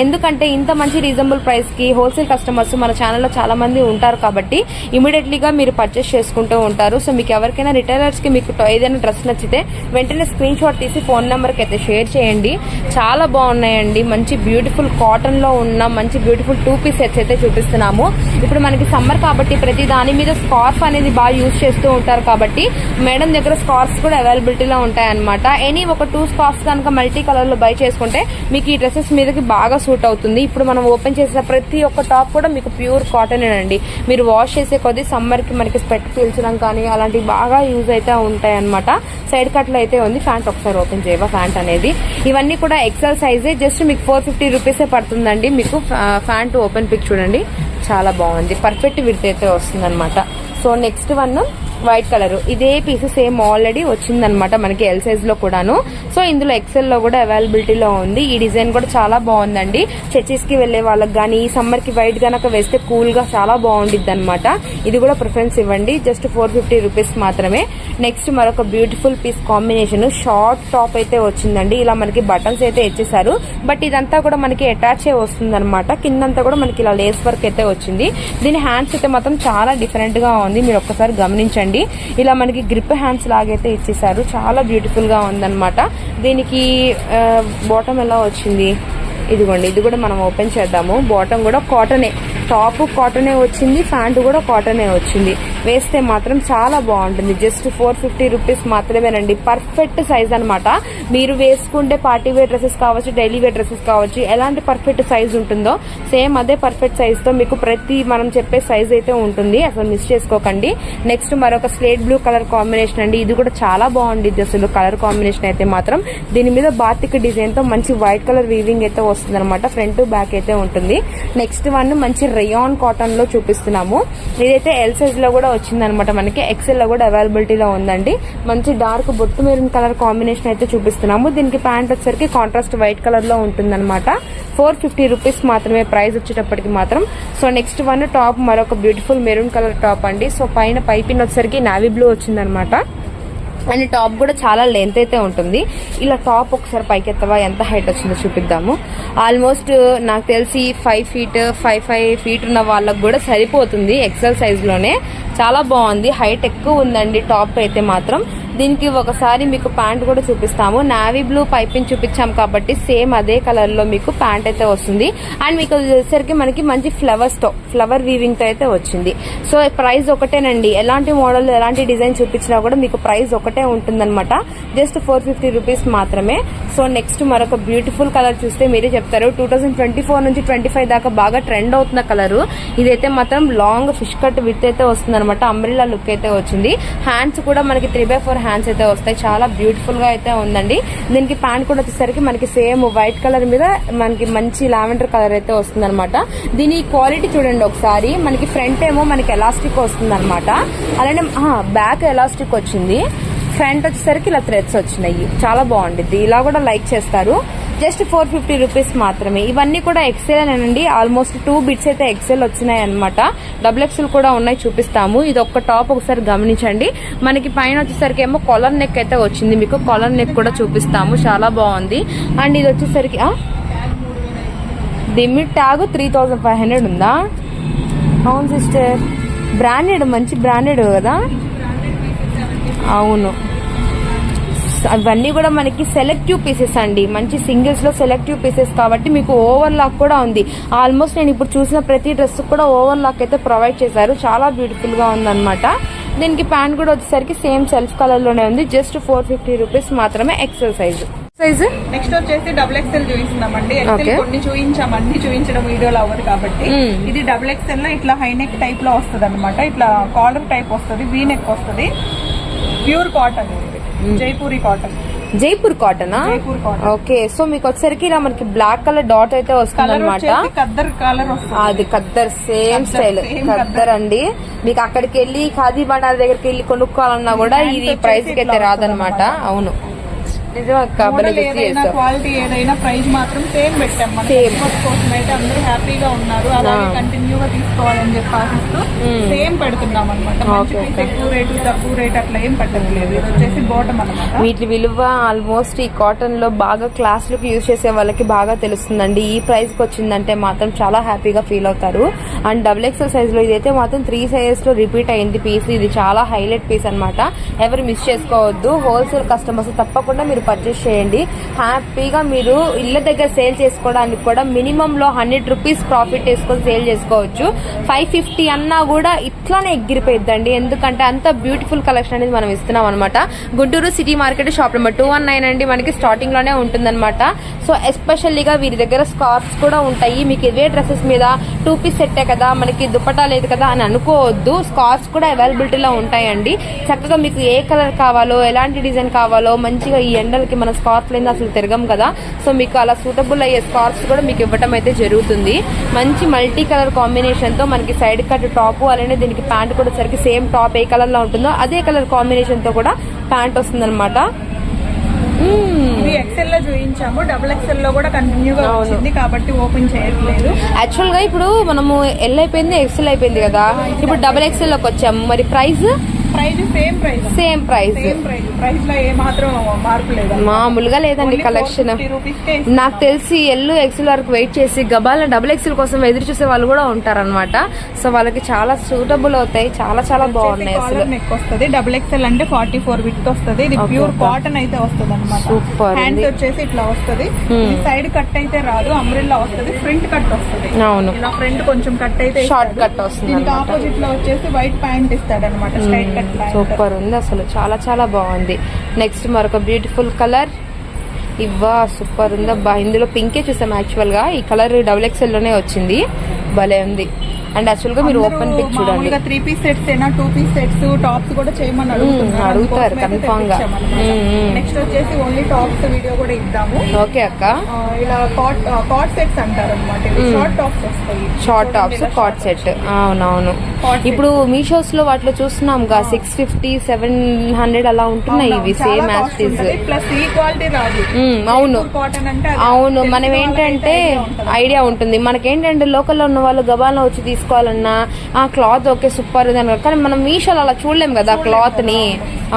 ఎందుకంటే ఇంత మంచి రీజనబుల్ ప్రైస్ కి హోల్సేల్ కస్టమర్స్ మన ఛానల్లో చాలా మంది ఉంటారు కాబట్టి ఇమీడియట్లీగా మీరు పర్చేస్ చేసుకుంటూ ఉంటారు. సో మీకు ఎవరికైనా రిటైలర్స్ కి మీకు ఏదైనా డ్రెస్ నచ్చితే వెంటనే స్క్రీన్ షాట్ తీసి ఫోన్ నెంబర్ కి అయితే షేర్ చేయండి. చాలా బాగున్నాయండి, మంచి బ్యూటిఫుల్ కాటన్ లో ఉన్న మంచి బ్యూటిఫుల్ 2 పీస్ సెట్స్ అయితే చూపిస్తున్నాము. ఇప్పుడు మనకి సమ్మర్ కాబట్టి ప్రతి దాని మీద స్కార్ఫ్ అనేది బాగా యూజ్ చేస్తూ ఉంటారు కాబట్టి మేడం దగ్గర స్కార్ఫ్స్ కూడా అవైలబిలిటీలో ఉంటాయన్నమాట. ఎనీ ఒక 2 స్కార్ఫ్స్ కనుక మల్టీ కలర్ లో బై చేసుకుంటే మీకు ఈ డ్రెస్సెస్ మీదకి బాగా సూట్ అవుతుంది. ఇప్పుడు మనం ఓపెన్ చేసిన ప్రతి ఒక్క టాప్ కూడా మీకు ప్యూర్ కాటన్ అండి. మీరు వాష్ చేసే కొద్ది సమ్మర్ కి మనకి స్వెట్ పీల్చడం కానీ అలాంటివి బాగా యూజ్ అయితే ఉంటాయి అనమాట. సైడ్ కట్ లో అయితే ఉంది. ప్యాంట్ ఒకసారి ఓపెన్ చేయవా, ప్యాంట్ అనేది ఇవన్నీ కూడా ఎక్సెల్ సైజే. జస్ట్ మీకు 450 రూపీసే పడుతుందండి. మీకు ప్యాంట్ ఓపెన్ పిక్ చూడండి, చాలా బాగుంది, పర్ఫెక్ట్ విడ్త్ అయితే వస్తుంది అనమాట. So next one white colour ఇదే పీస్ సేమ్ ఆల్రెడీ వచ్చిందనమాట మనకి ఎల్ సైజ్ లో కూడాను. సో ఇందులో ఎక్సెల్ లో కూడా అవైలబిలిటీలో ఉంది. ఈ డిజైన్ కూడా చాలా బాగుందండి. చర్చెస్ కి వెళ్లే వాళ్ళకి గానీ ఈ సమ్మర్ కి వైట్ గనక వేస్తే కూల్ గా చాలా బాగుండిద్ది అనమాట. ఇది కూడా ప్రిఫరెన్స్ ఇవ్వండి. జస్ట్ 450 రూపీస్ మాత్రమే. నెక్స్ట్ మరొక beautiful piece combination short top అయితే వచ్చిందండి. ఇలా మనకి బటన్స్ అయితే ఇచ్చేసారు. బట్ ఇదంతా కూడా మనకి అటాచ్ అయ్యి వస్తుంది అనమాట. కిందంతా కూడా మనకి ఇలా లేస్ వర్క్ అయితే వచ్చింది. దీని హ్యాండ్స్ అయితే మాత్రం చాలా డిఫరెంట్ గా ఉంది. మీరు ఒక్కసారి గమనించండి. ఇలా మనకి గ్రిప్ హ్యాండ్స్ లాగైతే ఇచ్చేసారు. చాలా బ్యూటిఫుల్ గా ఉందన్నమాట. దీనికి బాటమ్ ఎలా వచ్చింది, ఇదిగోండి. ఇది కూడా మనం ఓపెన్ చేద్దాము. బాటమ్ కూడా కాటనే, టాప్ కాటనే వచ్చింది, ప్యాంట్ కూడా కాటనే వచ్చింది. వేస్తే మాత్రం చాలా బాగుంటుంది. జస్ట్ 450 రూపీస్ మాత్రమేనండి. పర్ఫెక్ట్ సైజ్ అనమాట. మీరు వేసుకుంటే పార్టీ వేర్ డ్రెస్సెస్ కావచ్చు, డైలీ వేర్ డ్రెస్సెస్ కావచ్చు, ఎలాంటి పర్ఫెక్ట్ సైజ్ ఉంటుందో సేమ్ అదే పర్ఫెక్ట్ సైజ్ తో మీకు ప్రతి మనం చెప్పే సైజ్ అయితే ఉంటుంది. అసలు మిస్ చేసుకోకండి. నెక్స్ట్ మరొక స్లేట్ బ్లూ కలర్ కాంబినేషన్ అండి. ఇది కూడా చాలా బాగుంటుంది అసలు కలర్ కాంబినేషన్ అయితే మాత్రం. దీని మీద బాతిక్ డిజైన్ తో మంచి వైట్ కలర్ వీవింగ్ అయితే వస్తుంది అనమాట. ఫ్రంట్ బ్యాక్ అయితే ఉంటుంది. నెక్స్ట్ వన్ మంచి రేయాన్ కాటన్ లో చూపిస్తున్నాము. ఇదైతే ఎల్ సైజ్ లో కూడా వచ్చిందనమాట. మనకి ఎక్సెల్ లో కూడా అవైలబిలిటీలో ఉందండి. మంచి డార్క్ బొట్టు మెరూన్ కలర్ కాంబినేషన్ అయితే చూపిస్తున్నాము. దీనికి ప్యాంట్ వచ్చేసరికి కాంట్రాస్ట్ వైట్ కలర్ లో ఉంటుందన్నమాట. 450 రూపీస్ మాత్రమే ప్రైస్ వచ్చేటప్పటికి మాత్రం. సో నెక్స్ట్ వన్ టాప్ మరొక బ్యూటిఫుల్ మెరూన్ కలర్ టాప్ అండి. సో పైన పైపిన్ వచ్చేసరికి నావీ బ్లూ వచ్చిందనమాట. అండ్ టాప్ కూడా చాలా లెంత్ అయితే ఉంటుంది. ఇలా టాప్ ఒకసారి పైకి ఎత్తవా ఎంత హైట్ వచ్చిందో చూపిద్దాము. ఆల్మోస్ట్ నాకు తెలిసి 5 ఫీట్ ఉన్న వాళ్ళకు కూడా సరిపోతుంది. ఎక్సెల్ సైజ్ లోనే చాలా బాగుంది. హైట్ ఎక్కువ ఉందండి టాప్ అయితే మాత్రం. దీనికి ఒకసారి మీకు ప్యాంట్ కూడా చూపిస్తాము. నావీ బ్లూ పైపింగ్ చూపించాం కాబట్టి సేమ్ అదే కలర్ లో మీకు ప్యాంట్ అయితే వస్తుంది. అండ్ మీకు వచ్చేసరికి మనకి మంచి ఫ్లవర్స్ తో ఫ్లవర్ వీవింగ్ తో అయితే వచ్చింది. సో ప్రైస్ ఒకటేనండి. ఎలాంటి మోడల్ ఎలాంటి డిజైన్ చూపించినా కూడా మీకు ప్రైస్ ఒకటే ఉంటుందన్నమాట. జస్ట్ 450 రూపీస్ మాత్రమే. సో నెక్స్ట్ మరొక బ్యూటిఫుల్ కలర్ చూస్తే మీరే చెప్తారు. 2024 నుంచి 25 దాకా బాగా ట్రెండ్ అవుతున్న కలర్. ఇదైతే మాత్రం లాంగ్ ఫిష్ కట్ విత్ అయితే వస్తుంది అనమాట. అంబ్రెల్లా లుక్ అయితే వచ్చింది. హ్యాండ్స్ కూడా మనకి 3/4 హ్యాండ్స్ అయితే వస్తాయి. చాలా బ్యూటిఫుల్ గా అయితే ఉందండి. దీనికి ప్యాంట్ కూడా వచ్చేసరికి మనకి సేమ్ వైట్ కలర్ మీద మనకి మంచి లావెండర్ కలర్ అయితే వస్తుంది అనమాట. దీని క్వాలిటీ చూడండి ఒకసారి. మనకి ఫ్రంట్ ఏమో మనకి ఎలాస్టిక్ వస్తుంది అనమాట. అలానే బ్యాక్ ఎలాస్టిక్ వచ్చింది. ఫ్రంట్ వచ్చేసరికి ఇలా థ్రెడ్స్ వచ్చినాయి. చాలా బాగుంటుంది. ఇలా కూడా లైక్ చేస్తారు. జస్ట్ 450 రూపీస్ మాత్రమే. ఇవన్నీ కూడా ఎక్సెల్ అనండి. ఆల్మోస్ట్ 2 బిట్స్ అయితే ఎక్సెల్ వచ్చినాయి అనమాట. డబుల్ ఎక్సెల్ కూడా ఉన్నాయి, చూపిస్తాము. ఇది ఒక్క టాప్ ఒకసారి గమనించండి. మనకి పైన వచ్చేసరికి ఏమో కాలర్ నెక్ అయితే వచ్చింది. మీకు కాలర్ నెక్ కూడా చూపిస్తాము. చాలా బాగుంది. అండ్ ఇది వచ్చేసరికి లిమిట్ ట్యాగ్ 3500 ఉందా? అవును సిస్టర్. బ్రాండెడ్, మంచి బ్రాండెడ్ కదా. అవును, అవన్నీ కూడా మనకి సెలెక్టివ్ పీసెస్ అండి. మంచి సింగిల్స్ లో సెలెక్టివ్ పీసెస్ కాబట్టి మీకు ఓవర్ లాక్ కూడా ఉంది. ఆల్మోస్ట్ నేను ఇప్పుడు చూసిన ప్రతి డ్రెస్ కూడా ఓవర్ లాక్ అయితే ప్రొవైడ్ చేశారు. చాలా బ్యూటిఫుల్ గా ఉందన్నమాట. దీనికి ప్యాంట్ కూడా వచ్చేసరికి సేమ్ సెల్ఫ్ కలర్ లోనే ఉంది. జస్ట్ 450 రూపీస్ మాత్రమే. XL size. నెక్స్ట్ వచ్చేసి డబుల్ ఎక్సెల్ చూపిస్తున్నామండి. ఎక్సెల్ కొన్ని చూపించాం, అన్ని చూపించడం వీడియోలో అవ్వదు కాబట్టి ఇది డబుల్ ఎక్సెల్ లో ఇట్లా హై నెక్ టైప్ లో వస్తుంది అనమాట. ఇట్లా కాలర్ టైప్ వస్తుంది, వీ నెక్ వస్తుంది. Pure cotton, Jaipuri cotton. Jaipur కాటనా? జైపూర్ కాటన్. ఓకే. సో మీకు వచ్చేసరికి ఇలా మనకి బ్లాక్ కలర్ డాట్ అయితే వస్తుంది అనమాట. ఖద్దర్ కలర్ వస్తుంది. అది ఖద్దర్ సేమ్ స్టైల్ ఖద్దర్ అండి. మీకు అక్కడికి వెళ్ళి ఖాదీ బండార్ దగ్గరికి వెళ్ళి కొనుక్కోవాలన్నా కూడా ఇది ప్రైస్ కి అయితే రాదనమాట. అవును, క్వాలిటీ ఏదైనా ప్రైస్ మాత్రం సేమ్ పెట్టాం. కోసం అయితే అందరూ హ్యాపీగా ఉన్నారు. అలాగే కంటిన్యూగా తీసుకోవాలని చెప్పి ఆశిస్తూ సేమ్ పెడుతున్నాం అనమాట. ఎక్కువ రేటు తక్కువ రేట్ అట్లా ఏం పెట్టట్లేదు. ఇది వచ్చేసి బాటమ్ అనమాట. వీటి విలువ ఆల్మోస్ట్ ఈ కాటన్ లో బాగా క్లాస్ లుక్ యూజ్ చేసే వాళ్ళకి బాగా తెలుస్తుందండి. ఈ ప్రైస్ కి వచ్చిందంటే మాత్రం చాలా హ్యాపీగా ఫీల్ అవుతారు. అండ్ డబుల్ ఎక్సెల్ సైజ్ లో ఇదైతే మాత్రం 3 సైజెస్ లో రిపీట్ అయింది పీస్. ఇది చాలా హైలైట్ పీస్ అనమాట. ఎవరు మిస్ చేసుకోవద్దు. హోల్సేల్ కస్టమర్స్ తప్పకుండా మీరు పర్చేస్ చేయండి. హ్యాపీగా మీరు ఇళ్ల దగ్గర సేల్ చేసుకోవడానికి కూడా మినిమం లో 100 రూపీస్ ప్రాఫిట్ వేసుకొని సేల్ చేసుకోవచ్చు. 550 అన్నా కూడా ఇట్లానే ఎగిరిపోయిద్దండి. ఎందుకంటే అంత బ్యూటిఫుల్ కలెక్షన్ అనేది మనం ఇస్తున్నాం అనమాట. Guntur city market shop number 219 అండి. మనకి స్టార్టింగ్ లోనే ఉంటుందన్నమాట. సో ఎస్పెషల్లీగా వీరి దగ్గర స్కార్ఫ్స్ కూడా ఉంటాయి. మీకు ఇవే డ్రెస్సెస్ మీద 2 పీస్ సెట్టే కదా, మనకి దుపట్టా లేదు కదా అని అనుకోవద్దు. స్కార్ఫ్స్ కూడా అవైలబిలిటీలో ఉంటాయండి. చక్కగా మీకు ఏ కలర్ కావాలో, ఎలాంటి డిజైన్ కావాలో, మంచిగా ఈ ఎండలకి మన స్కార్ఫ్ లేదా అసలు తిరగం కదా, సో మీకు అలా సూటబుల్ అయ్యే స్కార్ఫ్స్ కూడా మీకు ఇవ్వటం అయితే జరుగుతుంది. మంచి మల్టీ కలర్ కాంబినేషన్ తో మనకి సైడ్ కట్ టాప్, అలానే దీనికి ప్యాంట్ కూడా సరికి సేమ్ టాప్ ఏ కలర్ లో ఉంటుందో అదే కలర్ కాంబినేషన్ తో కూడా ప్యాంట్ వస్తుంది అనమాట. ఇది ఎక్సెల్ లో చూపించాము, డబుల్ ఎక్సెల్ లో కూడా కంటిన్యూగా వచ్చింది కాబట్టి ఓపెన్ చేయట్లేదు. యాక్చువల్ గా ఇప్పుడు మనము ఎల్ అయిపోయింది, ఎక్సెల్ అయిపోయింది కదా, ఇప్పుడు డబుల్ ఎక్సెల్ లోకి వచ్చాము. మరి ప్రైస్ సేమ్ ప్రైస్ లో ఏ మాత్రం మార్పు లేదు, మామూలుగా లేదండి కలెక్షన్. నాకు తెలిసి ఎల్ ఎక్సెల్ వరకు వెయిట్ చేసి గబాల డబుల్ ఎక్సెల్ కోసం ఎదురు చూసే వాళ్ళు కూడా ఉంటారన్నమాట. సో వాళ్ళకి చాలా సూటబుల్ అవుతాయి, చాలా చాలా బాగున్నాయి. అసలు నెక్ వస్తుంది, డబుల్ ఎక్సెల్ అంటే 44 విత్ వస్తుంది. ఇది ప్యూర్ కాటన్ అయితే వస్తుంది అనమాట. సూపర్. హ్యాండ్స్ వచ్చేసి ఇట్లా వస్తుంది, సైడ్ కట్ అయితే రాదు, అంబ్రెల్లా వస్తుంది, ఫ్రంట్ కట్ వస్తుంది. అవును, ఇలా ఫ్రంట్ కొంచెం కట్ అయితే షార్ట్ కట్ వస్తుంది. దీనికి ఆపోజిట్ లో వచ్చేసి వైట్ ప్యాంట్ ఇస్తాడు అనమాట, స్ట్రైట్ కట్. సూపర్ ఉంది అసలు, చాలా చాలా బాగుంది. నెక్స్ట్ మరొక బ్యూటిఫుల్ కలర్, ఇవ్వా సూపర్ ఉంది అబ్బా. ఇందులో పింకే చూసాం, యాక్చువల్ గా ఈ కలర్ డబుల్ ఎక్సెల్ లోనే వచ్చింది, భలే ఉంది. అండ్ యాక్చువల్ గా మీరు ఓపెన్ పిక్ చూడండి, 3 పీస్ సెట్స్ అయినా 2 పీస్ సెట్స్ టాప్స్ కూడా చేయమని అడుగుతారు కన్ఫామ్ గా. నెక్స్ట్ వచ్చేసి ఓన్లీ టాప్స్ వీడియో కూడా ఇద్దాము. ఓకే అక్క, ఇలా కాట్ సెట్స్ అంటారు అనమాట, షార్ట్ టాప్స్ వస్తాయి, షార్ట్ టాప్స్ కాట్ సెట్. అవునవును, ఇప్పుడు మీషోస్ లో వాటిలో చూస్తున్నాం 650, 700 అలా ఉంటున్నాయి ఇవి, సేమ్ యాజ్ ప్లస్ ఈ క్వాలిటీ రాదు. అవును కాటన్ అంటే అవును, మనం ఏంటంటే ఐడియా ఉంటుంది మనకేంటంటే లోకల్లో ఉన్న వాళ్ళు గబాల్లో వచ్చి తీసుకోవాలన్నా ఆ క్లాత్ ఓకే సూపర్ ఉంది, కానీ మనం మీషోలో అలా చూడలేం కదా క్లాత్ ని.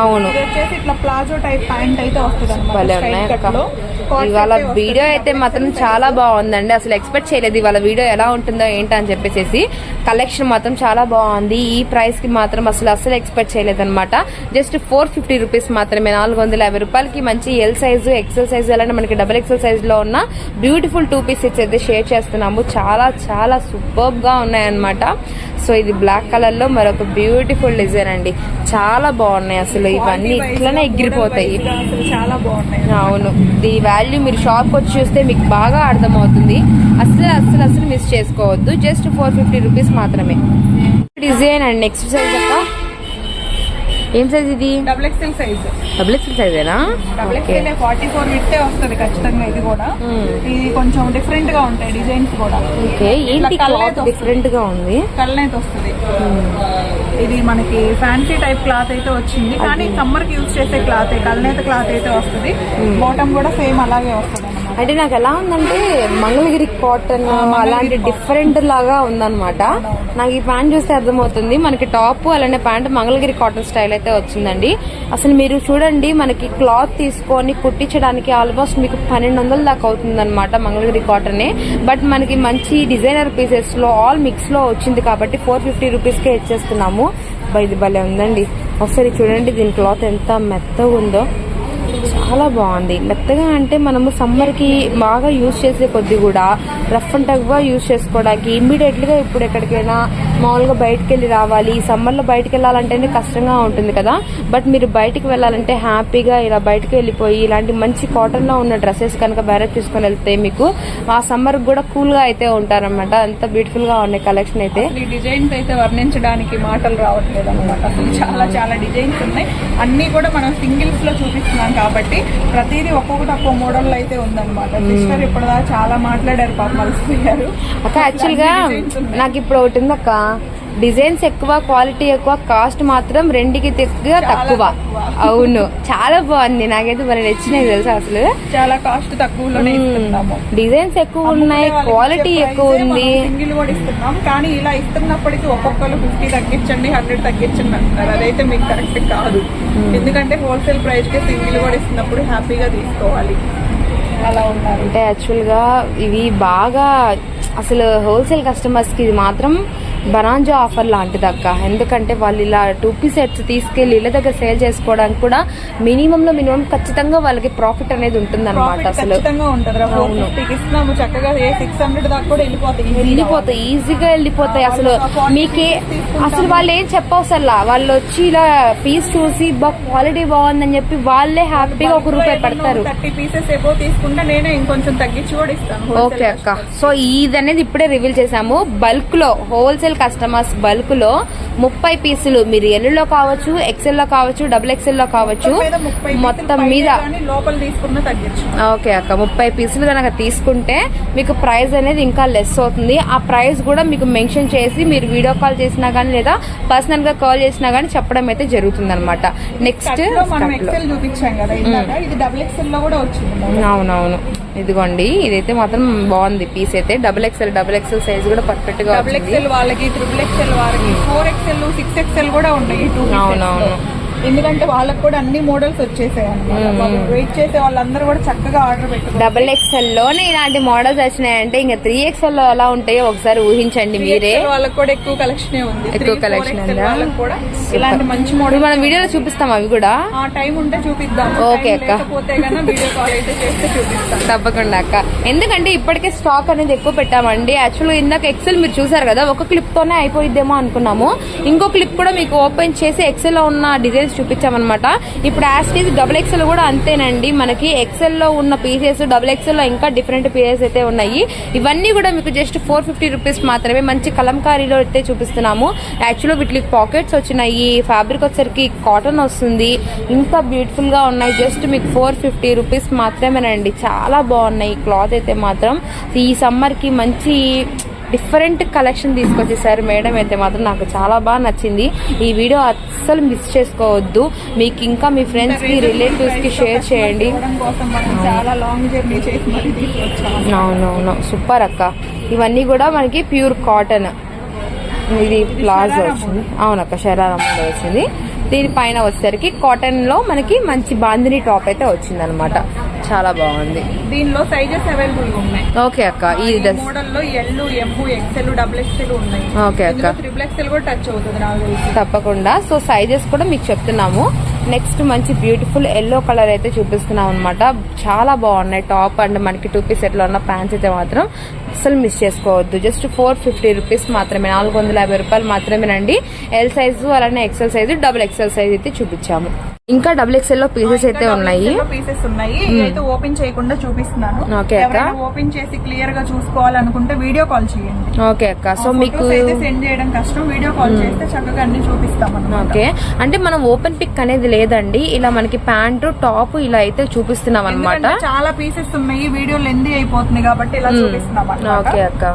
అవును, వచ్చేసి ఇట్లా ప్లాజో టైప్ ప్యాంట్ అయితే వస్తుంది అనమాట. ఇవాళ వీడియో అయితే మాత్రం చాలా బాగుందండి, అసలు ఎక్స్పెక్ట్ చేయలేదు ఇవాళ వీడియో ఎలా ఉంటుందో ఏంటని చెప్పేసి. కలెక్షన్ మాత్రం చాలా బాగుంది, ఈ ప్రైస్ కి మాత్రం అసలు ఎక్స్పెక్ట్ చేయలేదు అనమాట. జస్ట్ 450 రూపీస్ మాత్రమే, 450 రూపాయలకి మంచి ఎల్ సైజు, ఎక్సెల్ సైజు, అలాంటి మనకి డబుల్ ఎక్సెల్ సైజ్ లో ఉన్న బ్యూటిఫుల్ 2 పీస్ సెట్స్ అయితే షేర్ చేస్తున్నాము. చాలా చాలా సూపర్బ్ గా ఉన్నాయన్నమాట. సో ఇది బ్లాక్ కలర్ లో మరొక బ్యూటిఫుల్ డిజైన్ అండి, చాలా బాగున్నాయి అసలు. ఇవన్నీ ఇట్లనే ఎగిరిపోతాయి, చాలా బాగున్నాయి. అవును, ఈ వాల్యూ మీరు షాప్ వచ్చి చూస్తే మీకు బాగా అర్థమవుతుంది. అసలు మిస్ చేసుకోవద్దు. జస్ట్ 450 రూపీస్ మాత్రమే. డిజైన్ అండ్ నెక్స్ట్ సైజ్ అక్క, ఏం సైజ్ ఇది? Double XL size. Double XL సైజేనా? డబుల్ ఎక్సెల్ 44 విత్ వస్తుంది ఖచ్చితంగా. ఇది కూడా ఇది కొంచెం డిఫరెంట్ గా ఉంటాయి డిజైన్స్ కూడా. ఓకే, ఏంటి క్లాత్ డిఫరెంట్ గా ఉంది, కల్నేత వస్తుంది. ఇది మనకి ఫ్యాన్సీ టైప్ క్లాత్ అయితే వచ్చింది, కానీ సమ్మర్ కి యూజ్ చేసే క్లాత్, కల్నేత క్లాత్ అయితే వస్తుంది. బాటమ్ కూడా సేమ్ అలాగే వస్తుంది. అంటే నాకు ఎలా ఉందంటే మంగళగిరి కాటన్ అలాంటి డిఫరెంట్ లాగా ఉందన్నమాట. నాకు ఈ ప్యాంట్ చూస్తే అర్థమవుతుంది. మనకి టాప్ అలానే ప్యాంట్ మంగళగిరి కాటన్ స్టైల్ అయితే వచ్చిందండి. అసలు మీరు చూడండి, మనకి క్లాత్ తీసుకొని కుట్టించడానికి ఆల్మోస్ట్ మీకు 1200 దాకా అవుతుంది అనమాట మంగళగిరి కాటనే. బట్ మనకి మంచి డిజైనర్ పీసెస్ లో ఆల్ మిక్స్ లో వచ్చింది కాబట్టి 450 రూపీస్ కే ఇచ్చేస్తున్నాము. ఇది భలే ఉందండి. ఒకసారి చూడండి దీని క్లాత్ ఎంత మెత్తగా ఉందో, చాలా బాగుంది. మెత్తగా అంటే మనము సమ్మర్ కి బాగా యూజ్ చేసే కొద్ది కూడా రఫ్ అండ్ టఫ్ గా యూజ్ చేసుకోవడానికి ఇమ్మీడియట్ గా ఇప్పుడు ఎక్కడికైనా మామూలుగా బయటకు వెళ్ళి రావాలి, సమ్మర్ లో బయటకు వెళ్ళాలంటేనే కష్టంగా ఉంటుంది కదా. బట్ మీరు బయటకు వెళ్ళాలంటే హ్యాపీగా ఇలా బయటకు వెళ్ళిపోయి ఇలాంటి మంచి కాటన్ లో ఉన్న డ్రెస్సెస్ కనుక బ్యారేజ్ తీసుకొని వెళ్తే మీకు ఆ సమ్మర్ కూడా కూల్ గా అయితే ఉంటారన్నమాట. అంత బ్యూటిఫుల్ గా ఉన్నాయి కలెక్షన్ అయితే. ఈ డిజైన్స్ అయితే వర్ణించడానికి మాటలు రావట్లేదు అనమాట. అసలు చాలా చాలా డిజైన్స్ ఉన్నాయి, అన్ని కూడా మనం సింగిల్స్ లో చూపిస్తున్నాం కాబట్టి ప్రతిదీ ఒక్కొక్కటి ఒక్కో మోడల్ అయితే ఉందన్నమాట. సిస్టర్ ఇప్పటిదాకా చాలా మాట్లాడారు, పాపం మలిసిపోయారు అక్క. యాక్చువల్ గా నాకు ఇప్పుడు ఒకటి ఉంది అక్క, డిజైన్స్ ఎక్కువ, క్వాలిటీ ఎక్కువ, కాస్ట్ మాత్రం రెండుకి తక్కువ. అవును, చాలా బాగుంది, నాకైతే మరి నచ్చినాయి తెలుసా. అసలు చాలా కాస్ట్ తక్కువలోనే ఇస్తున్నాము, డిజైన్స్ ఎక్కువ ఉన్నాయి, క్వాలిటీ ఎక్కువ ఉంది. సింగిల్ కూడా ఇస్తున్నాం, కానీ ఇలా ఇస్తున్నప్పటికీ ఒక్కొక్కరు 50 తగ్గించండి, 100 తగ్గించండి అంటున్నారు. అదైతే మీకు కరెక్ట్ కాదు. ఎందుకంటే హోల్సేల్ ప్రైస్ కి సింగిల్ కూడా ఇస్తున్నప్పుడు హ్యాపీగా తీసుకోవాలి. అలా ఉన్నారు. అంటే యాక్చువల్ గా ఇవి బాగా అసలు హోల్సేల్ కస్టమర్స్ కి ఇది మాత్రం బనాంజా ఆఫర్ లాంటిది అక్క. ఎందుకంటే వాళ్ళు ఇలా 2 పీస్ సెట్స్ తీసుకెళ్లి ఇళ్ళ దగ్గర సేల్ చేసుకోవడానికి కూడా మినిమం ఖచ్చితంగా వాళ్ళకి ప్రాఫిట్ అనేది ఉంటుంది అనమాట. అసలు వెళ్ళిపోతాయి, ఈజీగా వెళ్ళిపోతాయి. అసలు మీకే అసలు వాళ్ళు ఏం చెప్పవసరలా, వాళ్ళు వచ్చి ఇలా పీస్ చూసి క్వాలిటీ బాగుందని చెప్పి వాళ్ళే హ్యాపీగా ₹1 పెడతారు. 30 పీసెస్ ఏవో తీసుకుంటే నేనే ఇంకొంచెం తగ్గించి కూడా ఇస్తాను. ఓకే అక్క. సో ఇది అనేది ఇప్పుడే రివీల్ చేసాము. బల్క్ లో హోల్సేల్ కస్టమర్స్ బల్క్ లో 30 పీసులు మీరు ఎల్లులో కావచ్చు, ఎక్సెల్ లో కావచ్చు, XXL లో కావచ్చు, మొత్తం మీద లోపల తీసుకున్న తగ్గించు. ఓకే అక్క. 30 పీసులు కనుక తీసుకుంటే మీకు ప్రైస్ అనేది ఇంకా లెస్ అవుతుంది. ఆ ప్రైస్ కూడా మీకు మెన్షన్ చేసి మీరు వీడియో కాల్ చేసినా గానీ లేదా పర్సనల్ గా కాల్ చేసినా గానీ చెప్పడం అయితే జరుగుతుంది అనమాట. నెక్స్ట్ చూపించాం కదా ఇందాక, ఇది XXL లో కూడా వచ్చింది. అవునవును, ఇదిగోండి ఇదైతే మాత్రం బాగుంది పీస్ అయితే. XXL సైజ్ కూడా పర్ఫెక్ట్ గా XXL వాళ్ళకి, XXL వాళ్ళకి, 4XL 6XL కూడా ఉన్నాయి. అవునవును, ఎందుకంటే వాళ్ళకి కూడా అన్ని మోడల్స్ వచ్చేసాయి అన్నమాట. వెయిట్ చేసే వాళ్ళందరూ కూడా చక్కగా ఆర్డర్ పెట్టుకున్నారు. XXL లోనే ఇలాంటి మోడల్స్ వచ్చినాయంటే ఇంకా 3XL లో ఎలా ఉంటాయో ఒకసారి ఊహించండి మీరే. వాళ్ళకి కూడా ఎక్కువ కలెక్షన్ ఉంది. ఎక్కువ కలెక్షన్ కూడా ఇలాంటి మంచి మోడల్ మనం వీడియోలో చూపిస్తాం. అవి కూడా టైం ఉంటే చూపిద్దాం. ఓకే అక్క, వీడియో కాల్ అయితే చేస్తే చూపిస్తాం తప్పకుండా అక్క. ఎందుకంటే ఇప్పటికే స్టాక్ అనేది ఎక్కువ పెట్టామండి. యాక్చువల్గా ఇందాక ఎక్సెల్ మీరు చూసారు కదా, ఒక క్లిప్ తోనే అయిపోయిద్దేమో అనుకున్నాము. ఇంకో క్లిప్ కూడా మీకు ఓపెన్ చేసి ఎక్సెల్ లో ఉన్న డిజైన్స్ చూపించామన్నమాట. ఇప్పుడు యాస్టీజ్ XXL కూడా అంతేనండి. మనకి ఎక్సెల్ లో ఉన్న పీసెస్ XXL లో ఇంకా డిఫరెంట్ పీసెస్ అయితే ఉన్నాయి. ఇవన్నీ కూడా మీకు జస్ట్ ₹450 మాత్రమే. మంచి కలంకారీలో అయితే చూపిస్తున్నాము. యాక్చువల్గా వీటికి పాకెట్స్ వచ్చినాయి, ఫ్యాబ్రిక్ వచ్చరికి కాటన్ వస్తుంది, ఇంకా బ్యూటిఫుల్ గా ఉన్నాయి. జస్ట్ మీకు ₹450 మాత్రమేనండి. చాలా బాగున్నాయి క్లాత్ అయితే మాత్రం. ఈ సమ్మర్ కి మంచి డిఫరెంట్ కలెక్షన్ తీసుకొచ్చేసారు మేడం అయితే మాత్రం. నాకు చాలా బాగా నచ్చింది. ఈ వీడియో అస్సలు మిస్ చేసుకోవద్దు. మీకు ఇంకా మీ ఫ్రెండ్స్ కి, రిలేటివ్స్ కి షేర్ చేయండి. అవునవును, సూపర్ అక్క. ఇవన్నీ కూడా మనకి ప్యూర్ కాటన్. ఇది ప్లాజో వచ్చింది. అవునక్క, శరారా మోడల్ వచ్చింది. దీనిపైన వచ్చేసరికి కాటన్ లో మనకి మంచి బాందిని టాప్ అయితే వచ్చింది అనమాట. చాలా బాగుంది. దీనిలో సైజెస్ అవైలబుల్ ఉన్నాయి. ఓకే అక్క. ఈ మోడల్ లో L, M, XL, XXL ఉన్నాయి. ఓకే అక్క. XXL కూడా టచ్ అవుతుంది నాకు. తప్పకుండా. సో సైజెస్ కూడా మీకు చెప్తున్నాము. నెక్స్ట్ మంచి బ్యూటిఫుల్ ఎల్లో కలర్ అయితే చూపిస్తున్నాం అనమాట. చాలా బాగున్నాయి టాప్ అండ్ మనకి 2 పీస్ సెట్ లో ఉన్న ప్యాంట్స్ అయితే మాత్రం అసలు మిస్ చేసుకోవద్దు. జస్ట్ ₹450 మాత్రమే, ₹450 మాత్రమేనండి. ఎల్ సైజు అలానే XL సైజు, XXL సైజ్ అయితే చూపించాము. ఇంకా XXL లో పీసెస్ అయితే ఉన్నాయి. పీసెస్ ఉన్నాయి. ఇదైతే ఓపెన్ చేయకుండా చూపిస్తున్నాను. ఓకే అక్క. ఓపెన్ చేసి క్లియర్ గా చూసుకోవాలనుకుంటే వీడియో కాల్ చేయండి. ఓకే అక్క. సో మీకు సెండ్ చేయడం కష్టం, వీడియో కాల్ చేస్తే చక్కగా అన్ని చూపిస్తాం. ఓకే, అంటే మనం ఓపెన్ పిక్ అనేది లేదండి. ఇలా మనకి ప్యాంటు టాప్ ఇలా అయితే చూపిస్తున్నాం అనమాట. చాలా పీసెస్ ఉన్నాయి, వీడియో లెందీ అయిపోతుంది కాబట్టి ఇలా చూపిస్తున్నాం. ఓకే అక్క.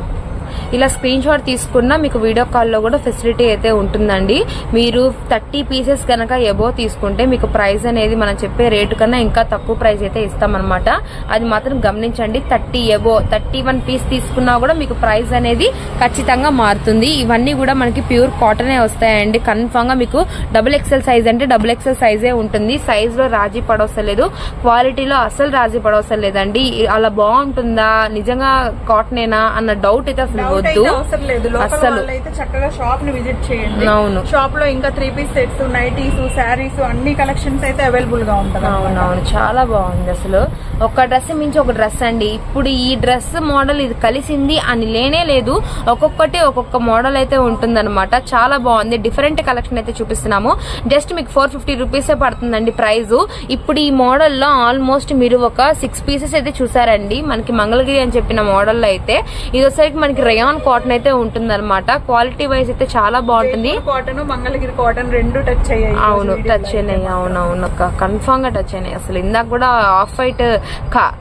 ఇలా స్క్రీన్ షాట్ తీసుకున్నా మీకు వీడియో కాల్లో కూడా ఫెసిలిటీ అయితే ఉంటుందండి. మీరు 30 పీసెస్ కనుక ఎబో తీసుకుంటే మీకు ప్రైస్ అనేది మనం చెప్పే రేటు కన్నా ఇంకా తక్కువ ప్రైస్ అయితే ఇస్తామన్నమాట. అది మాత్రం గమనించండి. 30 ఎబో 31 పీస్ తీసుకున్నా కూడా మీకు ప్రైస్ అనేది ఖచ్చితంగా మారుతుంది. ఇవన్నీ కూడా మనకి ప్యూర్ కాటనే వస్తాయండి. కన్ఫామ్ గా మీకు XXL సైజ్ అంటే XXL సైజే ఉంటుంది. సైజ్ లో రాజీ పడవసలేదు, క్వాలిటీలో అసలు రాజీ పడవసలేదండి. అలా బాగుంటుందా, నిజంగా కాటనేనా అన్న డౌట్ అయితే అసలు అవసరం లేదు. అసలు చక్కగా షాప్ ని విజిట్ చేయండి. అవును, షాప్ లో ఇంకా 3 పీస్ సెట్స్, నైటీస్, శారీస్ అన్ని కలెక్షన్స్ అయితే అవైలబుల్ గా ఉంటాయి. అవునవును, చాలా బాగుంది. అసలు ఒక డ్రెస్ మించి ఒక డ్రెస్ అండి. ఇప్పుడు ఈ డ్రెస్ మోడల్ ఇది కలిసింది అని లేనే లేదు. ఒక్కొక్కటి ఒక్కొక్క మోడల్ అయితే ఉంటుందన్నమాట. చాలా బాగుంది. డిఫరెంట్ కలెక్షన్ అయితే చూపిస్తున్నాము. జస్ట్ మీకు ₹450 పడుతుందండి ప్రైజ్. ఇప్పుడు ఈ మోడల్ లో ఆల్మోస్ట్ మీరు ఒక 6 పీసెస్ అయితే చూసారండి. మనకి మంగళగిరి అని చెప్పిన మోడల్ లో అయితే ఇది వచ్చేసరికి మనకి రయాన్ కాటన్ అయితే ఉంటుంది అనమాట. క్వాలిటీ వైజ్ అయితే చాలా బాగుంటుంది. కాటన్, మంగళగిరి కాటన్ రెండు టచ్ అయ్యాయి. అవును, టచ్ అయినాయి. అవునవును అక్క, కన్ఫామ్ గా టచ్ అయినాయి. అసలు ఇందాక కూడా ఆఫ్ వైట్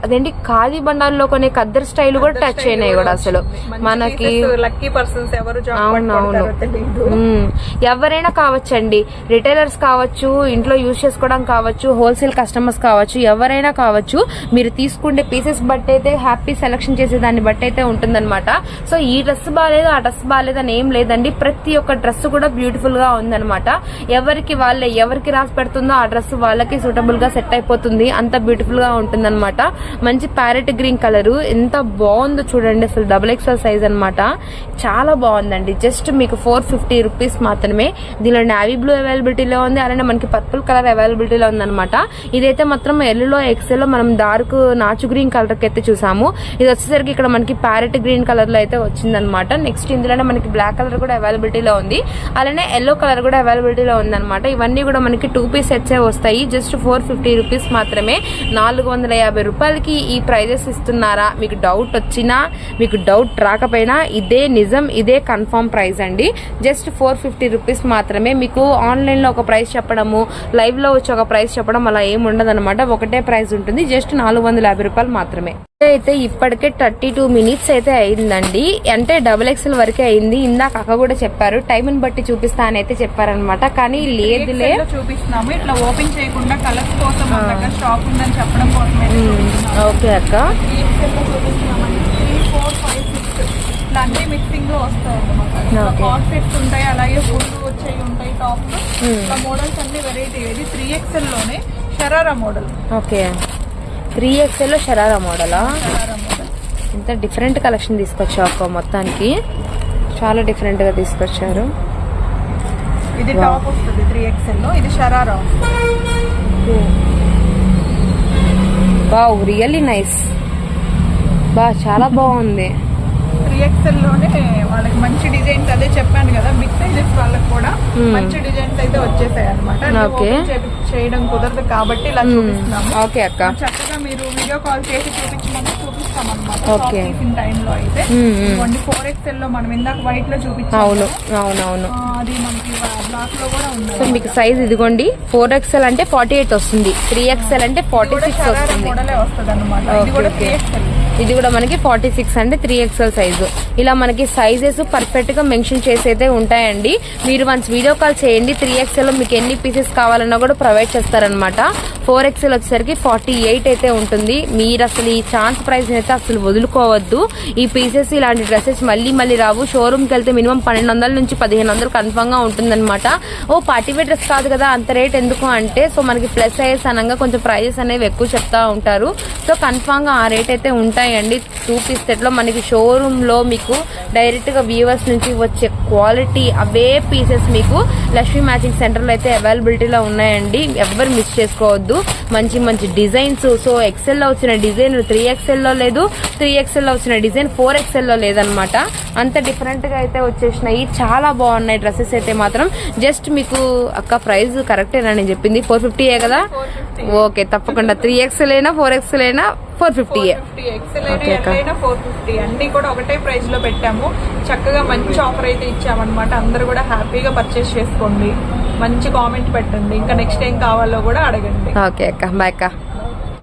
అదేంటి ఖాదీ బండాల్లో కొనే ఖద్దర్ స్టైల్ కూడా టచ్ అయినాయి కూడా. అసలు మనకి లక్కీ పర్సన్స్ ఎవరు. అవునవును, ఎవరైనా కావచ్చండి. రిటైలర్స్ కావచ్చు, ఇంట్లో యూజ్ చేసుకోవడం కావచ్చు, హోల్సేల్ కస్టమర్స్ కావచ్చు, ఎవరైనా కావచ్చు. మీరు తీసుకుంటే పీసెస్ బట్టి అయితే హ్యాపీ సెలెక్షన్ చేసే దాన్ని బట్టి అయితే ఉంటుందన్నమాట. సో ఈ ఈ డ్రెస్ బాగాలేదు ఆ డ్రెస్ బాగాలేదు అని ఏం లేదండి. ప్రతి ఒక్క డ్రెస్ కూడా బ్యూటిఫుల్ గా ఉందన్నమాట. ఎవరికి రాసి పెడుతుందో ఆ డ్రెస్ వాళ్ళకి సూటబుల్ గా సెట్ అయిపోతుంది. అంత బ్యూటిఫుల్ గా ఉంటుంది అనమాట. మంచి ప్యారెట్ గ్రీన్ కలర్ ఎంత బాగుందో చూడండి. అసలు XXL సైజ్ అనమాట. చాలా బాగుందండి. జస్ట్ మీకు 450 రూపీస్ మాత్రమే. దీనిలో నావీ బ్లూ అవైలబిలిటీలో ఉంది, అలానే మనకి పర్పుల్ కలర్ అవైలబిలిటీలో ఉందన్నమాట. ఇదైతే మాత్రం ఎల్లో ఎక్సెల్ లో మనం డార్క్ నాచు గ్రీన్ కలర్ కి అయితే చూసాము. ఇది వచ్చేసరికి ఇక్కడ మనకి ప్యారెట్ గ్రీన్ కలర్ లో అయితే వచ్చిందనమాట. నెక్స్ట్ ఇందులోనే మనకి బ్లాక్ కలర్ కూడా అవైలబిలిటీలో ఉంది, అలానే ఎల్లో కలర్ కూడా అవైలబిలిటీలో ఉందన్నమాట. ఇవన్నీ కూడా మనకి 2 పీస్ సెట్స్ వస్తాయి. జస్ట్ 450 రూపీస్ మాత్రమే. 450 రూపాయలకి ఈ ప్రైజెస్ ఇస్తున్నారా? మీకు డౌట్ వచ్చినా మీకు డౌట్ రాకపోయినా ఇదే నిజం, ఇదే కన్ఫర్మ్ ప్రైస్ అండి. జస్ట్ 450 రూపీస్ మాత్రమే. మీకు ఆన్లైన్ లో ఒక ప్రైస్ చెప్పడము, లైవ్ లో వచ్చి ఒక ప్రైస్ చెప్పడం అలా ఏమి ఉండదు అనమాట. ఒకటే ప్రైస్ ఉంటుంది. జస్ట్ 450 రూపాయలు మాత్రమే. అయితే ఇప్పటికే 32 మినిట్స్ అయితే అయిందండి. అంటే XXL వరకే అయింది. ఇందాక అక్క కూడా చెప్పారు టైం ని బట్టి చూపిస్తా అని అయితే చెప్పారనమాట. కానీ లేదులే, చూపిస్తున్నాము ఇట్లా ఓపెన్ చేయకుండా కలర్స్ కోసం స్టాక్ ఉందని చెప్పడం కోసం. ఓకే అక్క. అన్ని మిక్సింగ్ లో వస్తాయి అన్నమాట. కాట్ సెట్స్ ఉంటాయి, అలాగే ఫుల్ వచ్చేవి ఉంటాయి. టాప్ మోడల్స్ అన్ని వెరైటీ. ఇది 3XL లోనే షరారా మోడల్. ఓకే, 3XL లో షరారా మోడలా? ఇంత డిఫరెంట్ కలెక్షన్ తీసుకొచ్చావు అక్క. మొత్తానికి చాలా డిఫరెంట్ గా తీసుకొచ్చారు. ఇది టాప్ వస్తుంది 3XL లో. ఇది షరారా. Wow, really nice. చాలా బాగుంది. 3XL లోనే వాళ్ళకి మంచి డిజైన్స్, అదే చెప్పాను కదా బిగ్ సైజెస్ వాళ్ళకి కూడా మంచి డిజైన్స్ అయితే వచ్చేసాయి అనమాట. చేయడం కుదరదు కాబట్టి ఇలా చూపిస్తున్నాము. ఓకే అక్క. చక్కగా మీరు వీడియో కాల్ చేసి చూపించమని చూపిస్తాం అనమాట. ఓకే, టైంలో అయితే 4XL లో మనం ఇందాక వైట్ లో చూపించాము. అవునవును. అది మనకి బ్లాక్ లో కూడా ఉంది. సో మీకు సైజ్ ఇదిగోండి. 4XL అంటే 48 వస్తుంది, 3XL అంటే 46 వస్తుంది. మోడలే వస్తుంది అనమాట. ఇది కూడా మనకి 46 అంటే 3XL సైజు. ఇలా మనకి సైజెస్ పర్ఫెక్ట్ గా మెన్షన్ చేసి అయితే ఉంటాయండి. మీరు వన్స్ వీడియో కాల్ చేయండి. 3XL లో మీకు ఎన్ని పీసెస్ కావాలన్నా కూడా ప్రొవైడ్ చేస్తారనమాట. 4XL వచ్చేసరికి 48 అయితే ఉంటుంది. మీరు అసలు ఈ ఛాన్స్ ప్రైస్ అయితే అసలు వదులుకోవద్దు. ఈ పీసెస్ ఇలాంటి డ్రెస్సెస్ మళ్ళీ రావు. షోరూమ్ కి వెళ్తే మినిమం 1200 నుంచి 1500 కన్ఫర్మ్ గా ఉంటుందన్నమాట. పార్టీ వేర్ డ్రెస్ కాదు కదా అంత రేట్ ఎందుకు అంటే, సో మనకి ప్లస్ సైజ్ అనగా కొంచెం ప్రైజెస్ అనేవి ఎక్కువ చెప్తా ఉంటారు. సో కన్ఫర్మ్ గా ఆ రేట్ అయితే ఉంటాయండి. 2 పీస్ సెట్ లో మనకి షోరూమ్ లో మీకు డైరెక్ట్ గా వ్యూవర్స్ నుంచి వచ్చే క్వాలిటీ అవే పీసెస్ మీకు లక్ష్మీ మ్యాచింగ్ సెంటర్ లో అయితే అవైలబిలిటీలో ఉన్నాయండి. ఎవరు మిస్ చేసుకోవద్దు. మంచి డిజైన్స్. సో XL లో వచ్చిన డిజైన్ 3XL లో లేదు, 3XL లో వచ్చిన డిజైన్ 4XL లో లేదనమాట. అంత డిఫరెంట్ గా అయితే వచ్చేసినాయి. చాలా బాగున్నాయి డ్రెస్సెస్ అయితే మాత్రం. జస్ట్ మీకు అక్క ప్రైస్ కరెక్టేనా నేను చెప్పింది? 450 కదా? ఓకే, తప్పకుండా 3XL అయినా 4XL అయినా 450. అన్ని కూడా ఒకటే ప్రైస్ లో పెట్టాము. చక్కగా మంచి ఆఫర్ అయితే ఇచ్చామన్నమాట. అందరూ కూడా హ్యాపీగా పర్చేస్ చేసుకోండి. మంచి కామెంట్ పెట్టండి. ఇంకా నెక్స్ట్ ఏం కావాలో కూడా అడగండి. ఓకే అక్క, బాయ్ అక్క.